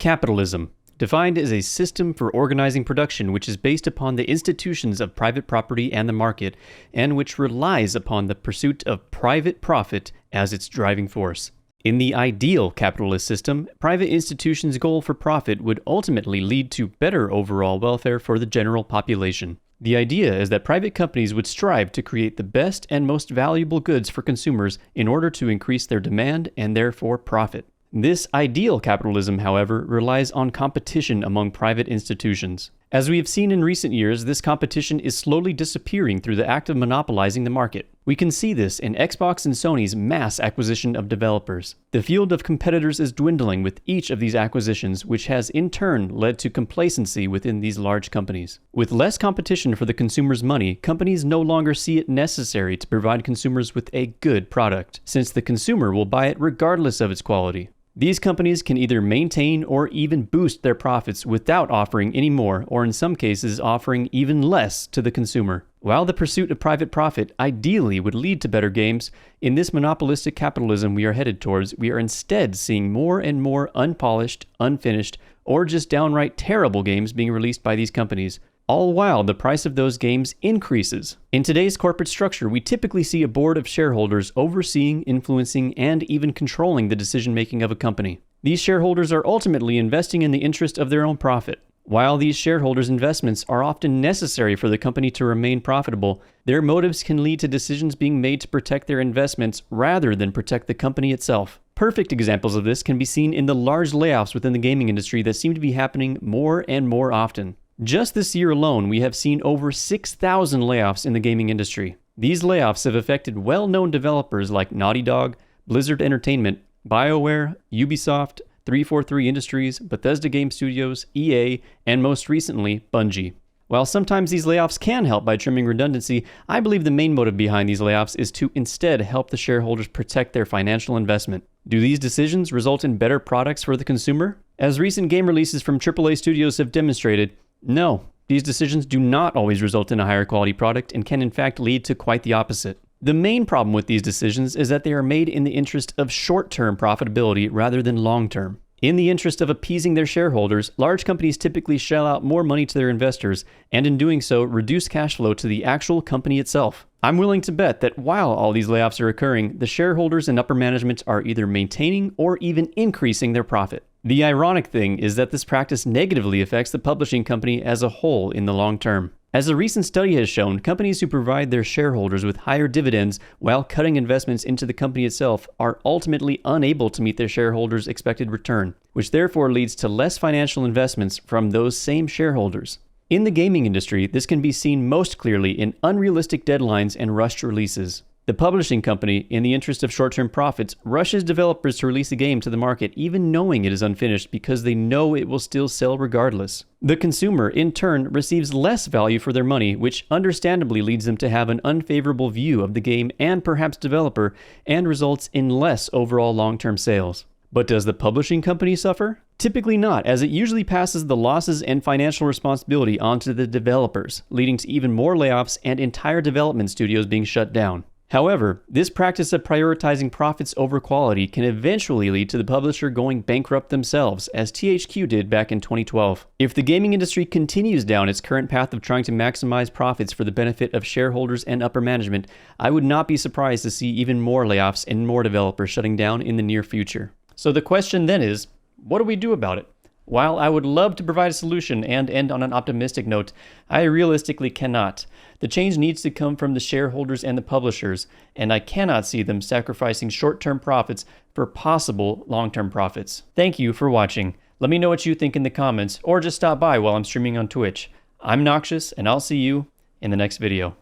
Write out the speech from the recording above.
Capitalism, defined as a system for organizing production which is based upon the institutions of private property and the market, and which relies upon the pursuit of private profit as its driving force. In the ideal capitalist system, private institutions' goal for profit would ultimately lead to better overall welfare for the general population. The idea is that private companies would strive to create the best and most valuable goods for consumers in order to increase their demand and therefore profit. This ideal capitalism, however, relies on competition among private institutions. As we have seen in recent years, this competition is slowly disappearing through the act of monopolizing the market. We can see this in Xbox and Sony's mass acquisition of developers. The field of competitors is dwindling with each of these acquisitions, which has in turn led to complacency within these large companies. With less competition for the consumer's money, companies no longer see it necessary to provide consumers with a good product, since the consumer will buy it regardless of its quality. These companies can either maintain or even boost their profits without offering any more, or in some cases offering even less to the consumer. While the pursuit of private profit ideally would lead to better games, in this monopolistic capitalism we are headed towards, we are instead seeing more and more unpolished, unfinished, or just downright terrible games being released by these companies, all while the price of those games increases. In today's corporate structure, we typically see a board of shareholders overseeing, influencing, and even controlling the decision-making of a company. These shareholders are ultimately investing in the interest of their own profit. While these shareholders' investments are often necessary for the company to remain profitable, their motives can lead to decisions being made to protect their investments rather than protect the company itself. Perfect examples of this can be seen in the large layoffs within the gaming industry that seem to be happening more and more often. Just this year alone, we have seen over 6,000 layoffs in the gaming industry. These layoffs have affected well-known developers like Naughty Dog, Blizzard Entertainment, BioWare, Ubisoft, 343 Industries, Bethesda Game Studios, EA, and most recently, Bungie. While sometimes these layoffs can help by trimming redundancy, I believe the main motive behind these layoffs is to instead help the shareholders protect their financial investment. Do these decisions result in better products for the consumer? As recent game releases from AAA studios have demonstrated, no, these decisions do not always result in a higher quality product and can in fact lead to quite the opposite. The main problem with these decisions is that they are made in the interest of short-term profitability rather than long-term. In the interest of appeasing their shareholders, large companies typically shell out more money to their investors, and in doing so, reduce cash flow to the actual company itself. I'm willing to bet that while all these layoffs are occurring, the shareholders and upper management are either maintaining or even increasing their profit. The ironic thing is that this practice negatively affects the publishing company as a whole in the long term. As a recent study has shown, companies who provide their shareholders with higher dividends while cutting investments into the company itself are ultimately unable to meet their shareholders' expected return, which therefore leads to less financial investments from those same shareholders. In the gaming industry, this can be seen most clearly in unrealistic deadlines and rushed releases. The publishing company, in the interest of short-term profits, rushes developers to release a game to the market even knowing it is unfinished because they know it will still sell regardless. The consumer, in turn, receives less value for their money, which understandably leads them to have an unfavorable view of the game and perhaps developer, and results in less overall long-term sales. But does the publishing company suffer? Typically not, as it usually passes the losses and financial responsibility onto the developers, leading to even more layoffs and entire development studios being shut down. However, this practice of prioritizing profits over quality can eventually lead to the publisher going bankrupt themselves, as THQ did back in 2012. If the gaming industry continues down its current path of trying to maximize profits for the benefit of shareholders and upper management, I would not be surprised to see even more layoffs and more developers shutting down in the near future. So the question then is, what do we do about it? While I would love to provide a solution and end on an optimistic note, I realistically cannot. The change needs to come from the shareholders and the publishers, and I cannot see them sacrificing short-term profits for possible long-term profits. Thank you for watching. Let me know what you think in the comments, or just stop by while I'm streaming on Twitch. I'm Noxious, and I'll see you in the next video.